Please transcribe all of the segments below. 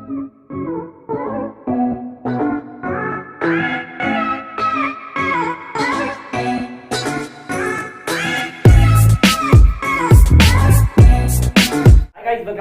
Welcome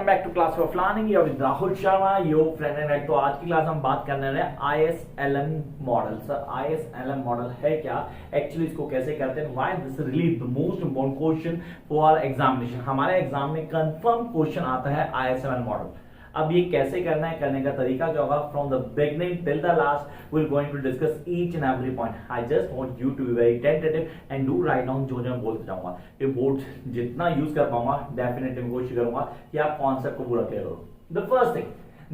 back to class for planning with Rahul Sharma yo friend and right. तो आज की class हम बात करने रहे ISLM model. Sir ISLM model है क्या, एक्चुअली इसको कैसे करते हैं, why this really the most important question for our examination. हमारे एग्जाम में कंफर्म क्वेश्चन आता है ISLM मॉडल। अब ये कैसे करना है, करने का तरीका क्या होगा, from the beginning till the last we will going to discuss each and every point. I just want you to be very tentative and do write down जो मैं बोलते जाऊंगा। ये बोर्ड जितना यूज कर पाऊंगा डेफिनेटली मैं कोशिश करूंगा कि आप कॉन्सेप्ट को पूरा क्लियर करो। The first thing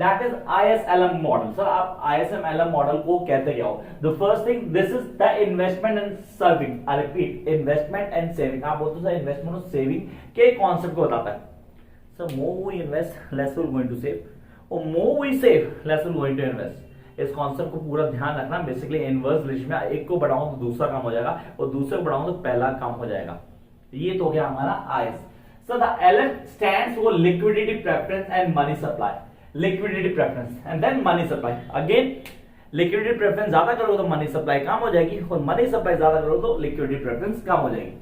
that is ISLM model. Sir आप ISLM मॉडल को कहते क्या हो? The first thing this is the investment and saving. I repeat, investment and saving. आप बोलते हो सर इन्वेस्टमेंट और सेविंग के कॉन्सेप्ट को बताता है। So more we invest, less we're going to save, or more we save, less we're going to invest। इस concept को पूरा ध्यान रखना। बेसिकली इनवर्स रिलेशन में एक को बढ़ाऊं तो दूसरा कम हो जाएगा और दूसरे को बढ़ाऊं तो पहला कम हो जाएगा। ये तो गया हमारा IS। So the LM stands for liquidity preference and money supply। liquidity preference and then money supply। again liquidity preference ज्यादा करोगे तो मनी सप्लाई कम हो जाएगी और मनी सप्लाई ज्यादा करोगे तो liquidity preference कम हो जाएगी।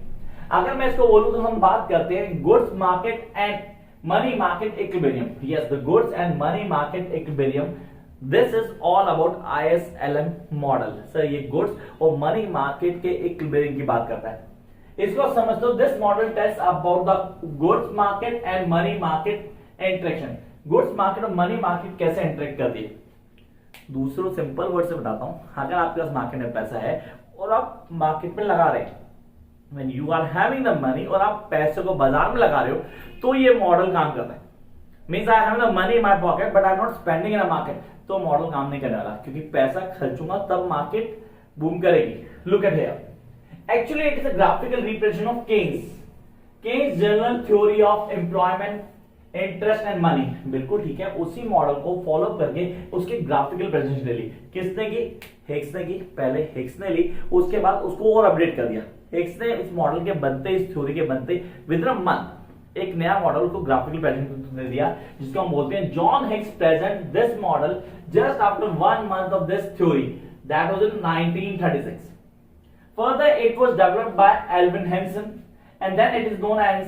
अगर मैं इसको बोलूं तो हम बात करते हैं goods market and money market equilibrium। yes, the goods and money market equilibrium, this is all about ISLM model। Sir ये गुड्स और मनी मार्केट के इक्विलिब्रियम की बात करता है। इसको समझ लो, this model test about the goods market and money market interaction. Goods market और मनी मार्केट कैसे इंटरेक्ट करती है। दूसरों सिंपल वर्ड से बताता हूं, अगर आपके पास मार्केट में पैसा है और आप मार्केट में लगा रहे हैं, when you are having the money और आप पैसे को बाजार में लगा रहे हो, तो ये मॉडल काम करता है। Means I have the money in my pocket but I am not spending in a market, तो मॉडल काम नहीं करने वाला, क्योंकि पैसा खर्चूंगा तब मार्केट बूम करेगी। Look at here, actually it is a graphical representation of Keynes general theory of employment interest and money. बिल्कुल ठीक है, उसी मॉडल को फॉलो करके उसकी ग्राफिकल प्रेजेंटेशन ले ली। किसने की? हिक्स ने की। पहले हिक्स ने ली, उसके बाद उसको और अपडेट कर दिया। हिक्स ने इस मॉडल के बनते, इस थ्योरी के बनते विद अ मंथ एक नया मॉडल को ग्राफिकल प्रेजेंटेशन दे दिया, जिसको हम बोलते हैं John Hicks present this model just after 1 month of this theory, that was in 1936। Further it was developed by Alvin Hansen and then it is known as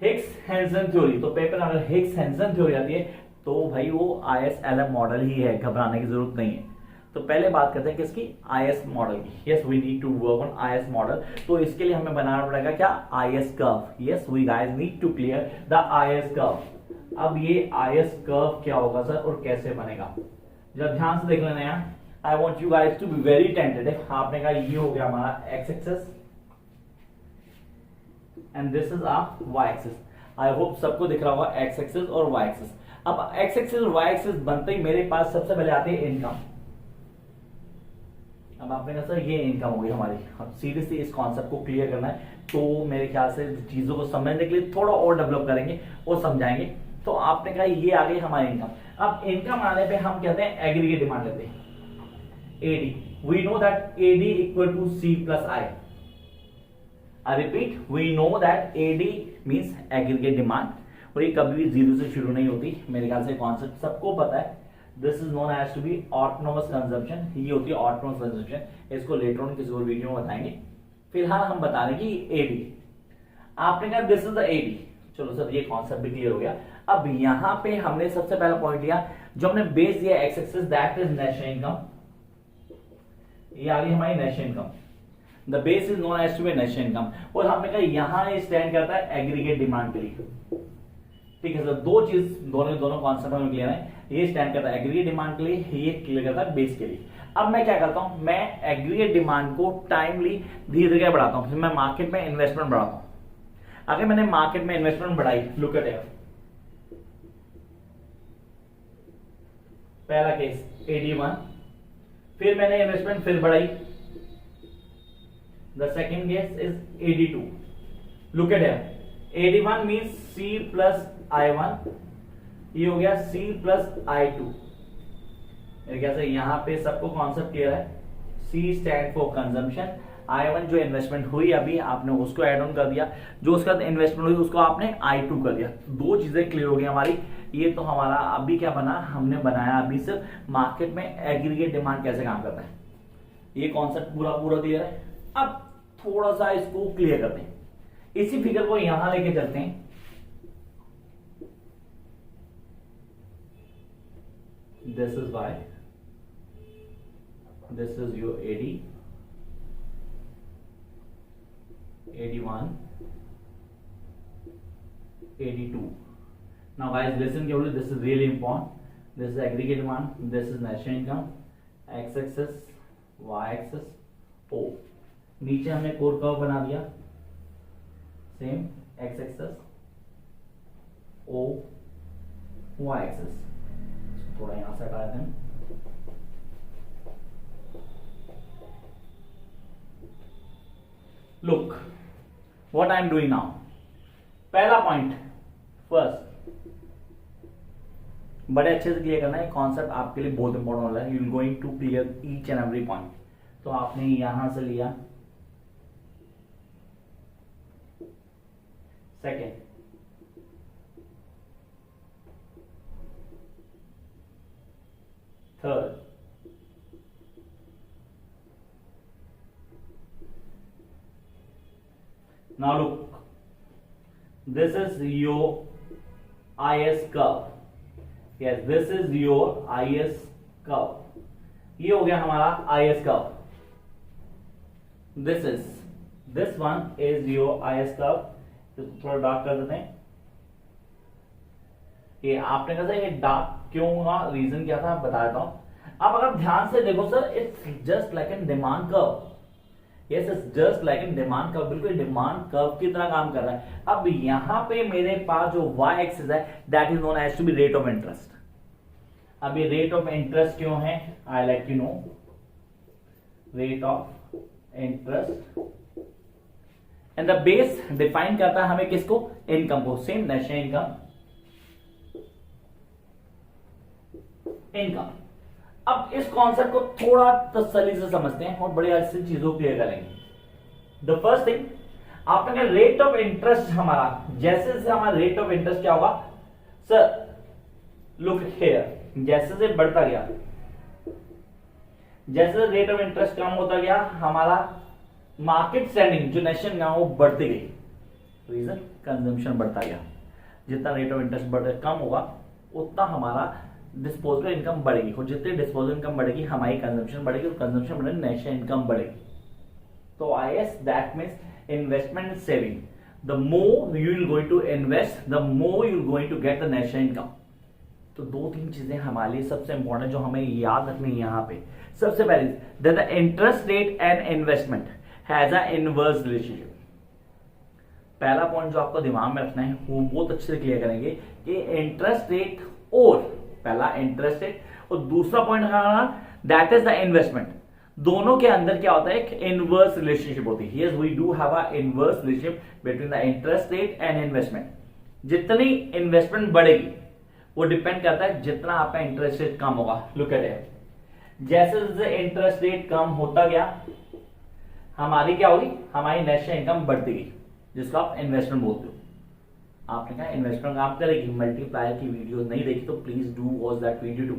Hicks Hansen theory. तो paper में अगर Hicks Hansen theory आती है तो भाई वो ISLM model ही है, घबराने की जरूरत नहीं है। तो पहले बात करते हैं किसकी? IS मॉडल की। Yes, we need to work on IS model. तो इसके लिए हमें बनाना पड़ेगा क्या? IS curve. Yes, we guys need to clear the IS curve. अब ये IS कर्व क्या होगा सर और कैसे बनेगा, जब ध्यान से देख लेना यार। I want you guys to be very tentative. आपने कहा ये हो गया हमारा x axis and this is our y axis. I hope सबको दिख रहा होगा x एक्सिस और y एक्सिस। अब x एक्सिस और y एक्सिस बनते ही मेरे पास सबसे पहले आती है इनकम। अब आपने कहा सर ये इनकम होगी हमारी। अब सीरियसली इस कॉन्सेप्ट को क्लियर करना है, तो मेरे ख्याल से चीजों को समझने के लिए थोड़ा और डेवलप करेंगे और समझाएंगे। तो आपने कहा ये आ गई हमारी इनकम। अब इनकम आने पे हम कहते हैं एग्रीगेट डिमांड लेते हैं, AD। We know that AD equal to C plus I। I repeat, we know that AD means aggregate demand, और ये कभी भी जीरो से शुरू नहीं होती। मेरे ख्याल से कॉन्सेप्ट सबको पता है। This is known as to be autonomous consumption. ये होती है ऑटोनोमस कंजम्पशन। इसको लेटर ऑन किसी और वीडियो में बताएंगे। फिलहाल हम बता रहे कि AD। आपने कहा दिस इज द AD। चलो सर ये कॉन्सेप्ट भी क्लियर हो गया। अब यहां पे हमने सबसे पहला पॉइंट लिया, जो हमने बेस दिया x axis, that is national income. ये आ गई हमारी national income. The base is known as to be national income. और हमने कहा यहां ये स्टैंड करता है एग्रीगेट डिमांड के लिए। ठीक है सर, दो चीज दोनों कॉन्सेप्ट में क्लियर है। ये स्टैंड करता है एग्रीगेट डिमांड के लिए, ये क्लियर करता है बेस के लिए। अब मैं क्या करता हूं, मैं एग्रीगेट डिमांड को टाइमली धीरे धीरे बढ़ाता हूं। मैं मार्केट में इन्वेस्टमेंट बढ़ाता हूं। अगर मैंने मार्केट में इन्वेस्टमेंट बढ़ाई, लुक एट इट, पहला केस AD1, फिर मैंने इन्वेस्टमेंट फिर बढ़ाई, the second case is AD2। Look at it, AD1 means C plus I1, ये हो गया C प्लस I2। मेरे ख्याल से यहां पे सबको कॉन्सेप्ट क्लियर है। C stand for consumption, I1 जो इन्वेस्टमेंट हुई अभी आपने उसको ऐड ऑन कर दिया, जो उसका इन्वेस्टमेंट हुई उसको आपने I2 कर दिया। दो चीजें क्लियर हो गई हमारी। ये तो हमारा अभी क्या बना, हमने बनाया अभी सिर्फ मार्केट में एग्रीगेट डिमांड कैसे काम करता है, ये कॉन्सेप्ट पूरा पूरा क्लियर है। अब थोड़ा सा इसको क्लियर करते हैं, इसी फिगर को यहां लेके चलते हैं। This is Y, this is your AD, AD1, AD2. Now guys listen carefully, this is really important. This is aggregate demand, this is national income, x axis, y axis, O. नीचे हमने core curve बना दिया, same x axis, O, y axis. थोड़ा यहां से हटा देते हैं। Look what I am doing now. पहला पॉइंट फर्स्ट, बड़े अच्छे से क्लियर करना है, कॉन्सेप्ट आपके लिए बहुत इंपॉर्टेंट वाला है। You will going to clear each and every point. तो आपने यहां से लिया second, third, now look, this is your IS curve, yes this is your IS curve, ये हो गया हमारा IS curve, this one is your IS curve। तो थोड़ा डार्क कर देते हैं, ये आपने कहा ये डार्क क्यों हुआ, रीजन क्या था बता देता हूं। अब अगर ध्यान से देखो sir, it's just like an demand curve, yes it's just like in demand curve, बिल्कुल डिमांड कर्व की तरह काम कर रहा है। अब यहां पे मेरे पास जो y एक्सिस है that is known as to be rate of interest. अब ये रेट ऑफ इंटरेस्ट क्यों है, I let you know, rate of interest and the base define करता है हमें किसको, इनकम को, सेम नेशनल इनकम। अब इस कॉन्सेप्ट को थोड़ा तसल्ली से समझते हैं और बड़ी अच्छी चीजों को क्लियर करेंगे। द फर्स्ट थिंग, आपने कहा रेट ऑफ इंटरेस्ट हमारा, जैसे जैसे हमारा रेट ऑफ इंटरेस्ट क्या होगा सर, लुक हियर, जैसे से बढ़ता गया, जैसे रेट ऑफ इंटरेस्ट कम होता गया, हमारा मार्केट स्टैंडिंग जो नेशन का वो बढ़ती गई, रीजन कंजम्पशन बढ़ता गया। जितना रेट ऑफ इंटरेस्ट कम होगा उतना हमारा डिस्पोजेबल इनकम बढ़ेगी, और जितनी डिस्पोजेबल इनकम बढ़ेगी हमारी कंजम्पशन बढ़ेगी, और कंजम्पशन बढ़ेगी नेशनल इनकम बढ़ेगी। तो IS that means investment and saving, the more you will going to invest the more you will going to get the national income. तो दो तीन चीजें हमारे लिए सबसे इंपॉर्टेंट जो हमें याद रखनी है यहाँ पे। सबसे पहले that the interest rate and investment has a inverse relationship. पहला पॉइंट जो आपको दिमाग में रखना है वो बहुत अच्छे से क्लियर करेंगे कि इंटरेस्ट रेट, और पहला इंटरेस्ट रेट और दूसरा point that is the investment, दोनों के अंदर क्या होता है, एक इनवर्स रिलेशनशिप होती है। Yes we do have a inverse relationship between the interest rate and investment. जितनी इन्वेस्टमेंट बढ़ेगी वो डिपेंड करता है जितना आपका इंटरेस्ट रेट कम होगा। लुक एट इट, जैसे जैसे इंटरेस्ट रेट कम होता गया हमारी क्या होगी, हमारी नेशनल इनकम बढ़ती गई, जिसको आप इन्वेस्टमेंट बोलते हो। आपने कहा इन्वेस्टमेंट काम करेगी, मल्टीप्लायर की वीडियो नहीं देखी तो please do watch that video too,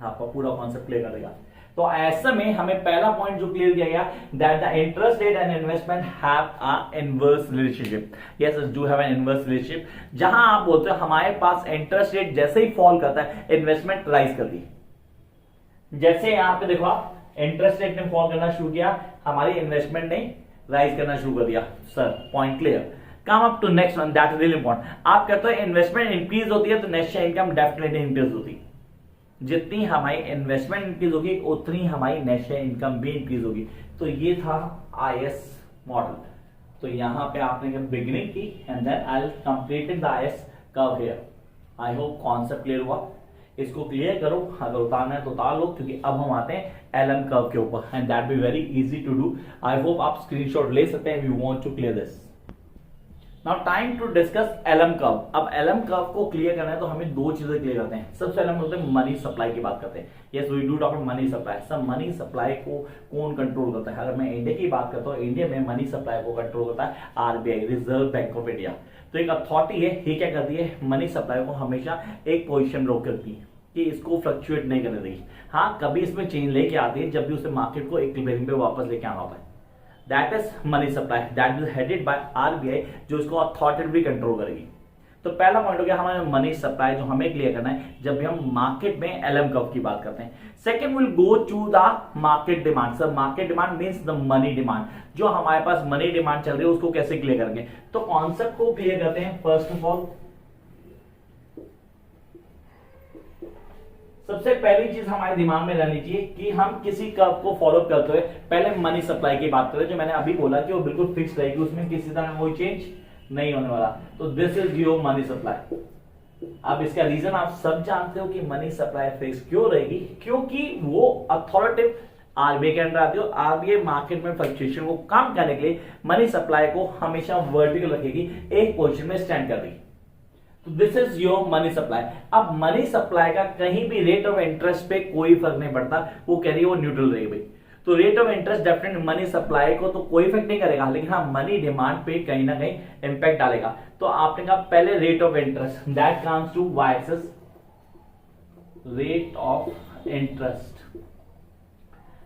आपका पूरा कॉन्सेप्ट क्लियर करेगा। तो ऐसे में हमें पहला पॉइंट जो क्लियर किया गया that the interest rate and investment have a inverse relationship. Yes do have an inverse relationship, जहां आप बोलते हो हमारे पास इंटरेस्ट रेट जैसे ही फॉल करता है इन्वेस्टमेंट राइज करती है। जैसे यहां पे देखो आप, इंटरेस्ट रेट ने फॉल करना शुरू किया, हमारी इन्वेस्टमेंट ने राइज करना शुरू कर दिया। Sir point clear. Come up to next one that is really important. आप कहते हो इन्वेस्टमेंट इंक्रीज होती है तो नेशनल इनकम डेफिनेटली इंक्रीज होती है। जितनी हमारी इन्वेस्टमेंट इंक्रीज होगी उतनी हमारी नेशनल इनकम भी इंक्रीज होगी। तो ये था IS मॉडल। तो यहां पे आपने बिगिनिंग की and then I will completed the IS curve here. I hope concept clear हुआ। इसको क्लियर करो, अगर उतारना है तो उतार लो, क्योंकि अब हम आते हैं LM कर्व के ऊपर and that be very easy to do. I hope आप स्क्रीनशॉट ले सकते हैं, you want to clear this. Now time to discuss LM curve. अब LM कर्व को क्लियर करना है तो हमें दो चीजें क्लियर करते हैं। सबसे पहले हम बोलते हैं मनी सप्लाई की बात करते हैं। Yes we do talk about money supply. सब मनी सप्लाई को कौन कंट्रोल करता है? अगर मैं इंडिया की बात करता हूँ, इंडिया में मनी सप्लाई को कंट्रोल करता है RBI, reserve bank of India. तो एक अथॉरिटी है, ये क्या करती है, मनी सप्लाई को हमेशा एक पोजीशन में रोक के रखती है कि इसको फ्लक्चुएट नहीं करने देगी। हाँ, कभी इसमें चेंज लेके आती है जब भी उसे मार्केट को इक्विलिब्रियम पे वापस लेके आना होता है। That is money supply, that is headed by RBI, जो इसको अथॉरिटेटिवली कंट्रोल करेगी। तो पहला पॉइंट हो गया हमारे मनी सप्लाई, जो हमें क्लियर करना है जब भी हम मार्केट में एलएम कर्व की बात करते हैं। Second will go to the market demand. Sir market demand means the money demand, जो हमारे पास मनी डिमांड चल रही है उसको कैसे क्लियर करेंगे। तो कॉन्सेप्ट को क्लियर करते हैं। फर्स्ट ऑफ ऑल सबसे पहली चीज हमारे दिमाग में रहनी चाहिए कि हम किसी कर्व को फॉलो करते हुए पहले मनी सप्लाई की बात करें, जो मैंने अभी बोला कि वो बिल्कुल फिक्स रहेगी, उसमें किसी तरह कोई चेंज नहीं होने वाला। तो this is your money supply. अब इसका रीजन आप सब जानते हो कि मनी सप्लाई फिक्स क्यों रहेगी, क्योंकि वो अथॉरिटेटिव आरबीआई के अंडर आती है। आरबीआई मार्केट में फ्लक्चुएशन को कम करने के लिए मनी सप्लाई को हमेशा वर्टिकल रखेगी, एक पोजीशन में स्टैंड कर देगी। तो this is your money supply. अब मनी सप्लाई का कहीं भी रेट ऑफ इंटरेस्ट पे कोई फर्क नहीं पड़ता, वो कह रही है वो न्यूट्रल रहेगी भाई। तो rate of interest definite money supply को तो कोई इफेक्ट नहीं करेगा, लेकिन हाँ मनी डिमांड पे कहीं ना कहीं इंपैक्ट डालेगा। तो आपने कहा पहले rate of interest, that comes to Y axis, rate of interest,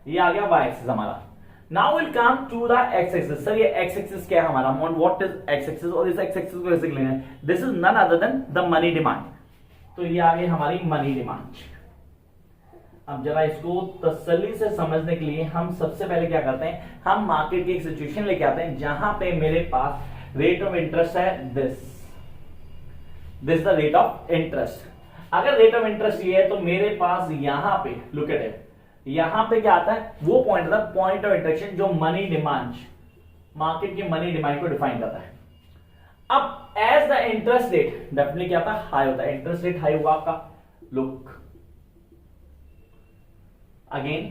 ये आ गया वाई एक्सिस हमारा। Now will come to the X axis. Sir ये एक्स एक्सिस क्या है हमारा, व्हाट इज एक्स एक्सिस, और इस एक्स एक्सिस को कैसे लेना है, this is none other than the money demand. तो ये आ गई हमारी मनी डिमांड। अब जरा इसको तसल्ली से समझने के लिए हम सबसे पहले क्या करते हैं, हम मार्केट की एक सिचुएशन लेके आते हैं जहां पे मेरे पास रेट ऑफ इंटरेस्ट है this the rate of interest. अगर रेट ऑफ इंटरेस्ट ये है तो मेरे पास यहां पे लुक एट इट, यहां पे क्या आता है, वो पॉइंट था पॉइंट ऑफ इंटरेक्शन जो मनी डिमांड, मार्केट की मनी डिमांड को डिफाइन करता है। अब as the interest rate definitely क्या था, हाई होता है। इंटरेस्ट रेट हाई हुआ आपका, लुक अगेन,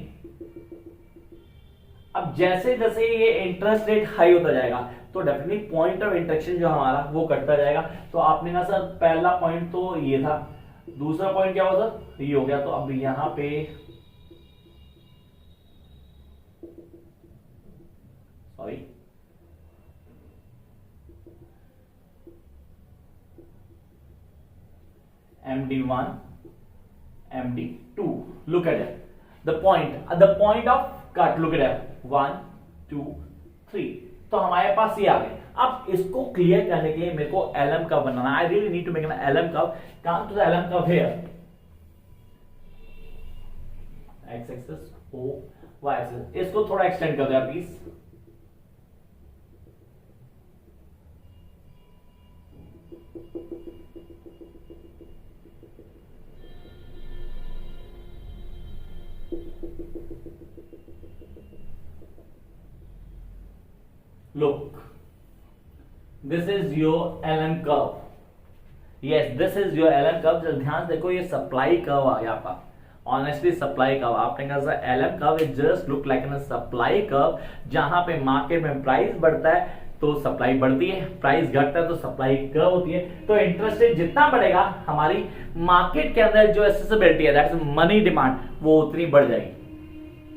अब जैसे जैसे ये इंटरेस्ट रेट हाई होता जाएगा तो डेफिनेटली पॉइंट ऑफ इंटरेक्शन जो हमारा वो कटता जाएगा। तो आपने कहा सर पहला पॉइंट तो ये था, दूसरा पॉइंट क्या हुआ सर, ये हो गया। तो अब यहां पे sorry MD1 MD2, look at it, the point of cut, look at it, 1 2 3। तो हमारे पास ये आ गए। अब इसको क्लियर करने के लिए मेरे को एलएम कर्व बनाना, I really need to make an LM curve. Come to the LM curve here, X axis O Y axis, इसको थोड़ा एक्सटेंड कर दो यार please. Look, this is your LM curve. Yes, this is your LM curve। ध्यान देखो ये supply curve आ गया आपका, ऑनेस्टली सप्लाई कर्व। आपने कहा LM curve it just look like an supply curve, जहां पे मार्केट में प्राइस बढ़ता है तो सप्लाई बढ़ती है, प्राइस घटता है तो सप्लाई कर्व होती है। तो इंटरेस्ट रेट जितना बढ़ेगा हमारी मार्केट के अंदर जो एक्सेसिबिलिटी है, दैट इज मनी डिमांड, वो उतनी बढ़ जाएगी।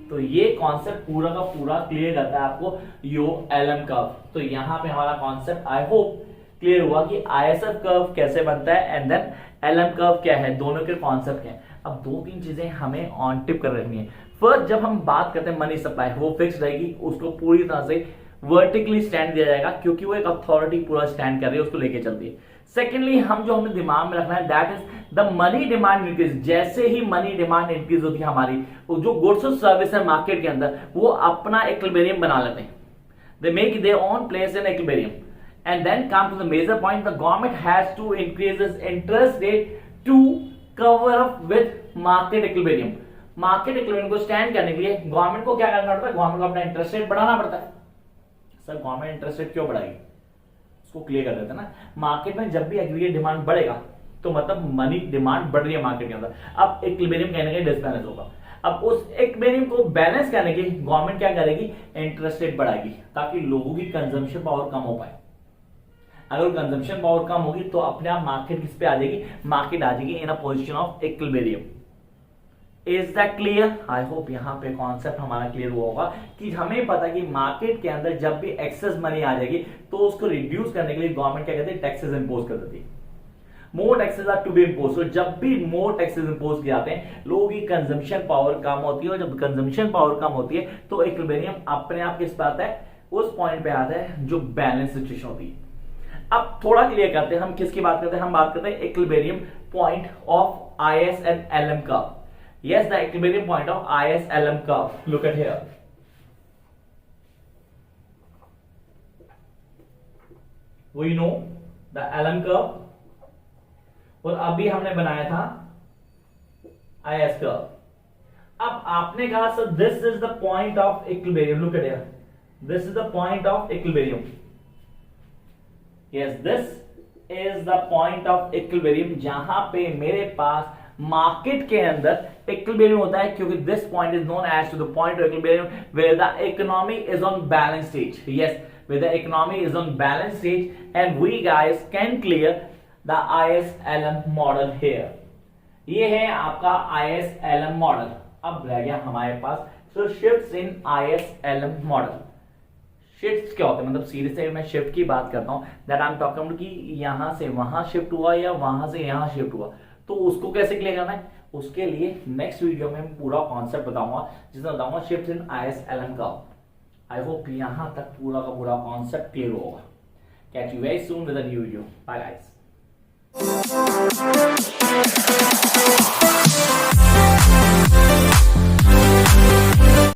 तो ये कॉन्सेप्ट पूरा का पूरा क्लियर करता है आपको यो एलएम कर्व। तो यहां पे हमारा कॉन्सेप्ट आई होप क्लियर हुआ कि आईएसएफ कर्व कैसे बनता है एंड देन एलएम कर्व क्या है, दोनों के कॉन्सेप्ट क्या है। अब दो तीन चीजें हमें ऑन टिप कर रखनी है। फर्स्ट, जब हम बात करते हैं मनी सप्लाई, वो फिक्स रहेगी, उसको पूरी तरह से वर्टिकली स्टैंड दिया जाएगा क्योंकि वो एक अथॉरिटी पूरा स्टैंड कर रही है, उसको लेके चलती है। सेकेंडली, हम जो हमें दिमाग में रखना है that is the money demand increase. जैसे ही मनी डिमांड इंक्रीज होती है हमारी, जो गुड्स और सर्विस है मार्केट के अंदर, वो अपना इक्विलिब्रियम बना लेते हैं, they make their own place in equilibrium. And then come to the major point, the government has to increase its interest rate to cover up with market equilibrium. Market equilibrium को stand करने के लिए government को क्या करना पड़ता है, government को अपना इंटरेस्ट रेट बढ़ाना पड़ता है। सर गवर्नमेंट इंटरेस्ट रेट क्यों बढ़ाएगी, इसको क्लियर कर देते हैं ना। मार्केट में जब भी एग्रीगेट डिमांड बढ़ेगा तो मतलब मनी डिमांड बढ़ रही है मार्केट के अंदर, अब इक्विलिब्रियम कहीं ना कहीं डिसबैलेंस होगा। अब उस इक्विलिब्रियम को बैलेंस करने के लिए गवर्नमेंट क्या करेगी, इंटरेस्ट रेट बढ़ाएगी ताकि लोगों की कंजम्पशन पावर कम हो पाए। अगर कंजम्पशन पावर कम होगी तो अपने आप मार्केट किस पे आ जाएगी, मार्केट आ जाएगी in a position of equilibrium. Is that clear? I hope यहाँ पे कॉन्सेप्ट हमारा क्लियर हुआ होगा कि हमें पता कि मार्केट के अंदर जब भी एक्सेस मनी आ जाएगी तो उसको रिड्यूस करने के लिए गवर्नमेंट क्या कहती है, टैक्सेस इंपोज कर देती है। More taxes are to be impose. जब भी मोर टैक्सेस इंपोज किए जाते हैं लोगों की कंजम्पशन पावर कम होती है, और जब कंजम्पशन पावर कम होती है तो इक्विलिब्रियम अपने आप किस पे आता है, उस पॉइंट पे आता है जो बैलेंस सिचुएशन होती है। अब थोड़ा क्लियर करते हैं, हम किसकी बात करते हैं, हम बात करते हैं equilibrium point of ISLM curve. Yes, the equilibrium point of ISLM curve. Look at here. We know the LM curve, और अभी हमने बनाया था IS curve। अब आपने कहा sir this is the point of equilibrium. Look at here, this is the point of equilibrium. Yes, this is the point of equilibrium जहां पे मेरे पास मार्केट के अंदर इक्विलिब्रियम होता है, क्योंकि this point is known as to the point of equilibrium where the economy is on balance stage. Yes, where the economy is on balance stage, and we guys can clear the ISLM model here। ये है आपका ISLM model. अब रह गया हमारे पास so shifts in ISLM model. Shift क्या होते हैं, मतलब सीधे से मैं शिफ्ट की बात करता हूं, दैट आई एम टॉकिंग कि यहां से वहां शिफ्ट हुआ या वहां से यहां शिफ्ट हुआ, तो उसको कैसे क्लियर करना है, उसके लिए नेक्स्ट वीडियो में पूरा कॉन्सेप्ट बताऊंगा, जिसमें बताऊंगा शिफ्ट इन ISLM का। आई होप यहां तक पूरा का पूरा कॉन्सेप्ट क्लियर होगा। Catch you very soon with a new video. Bye guys.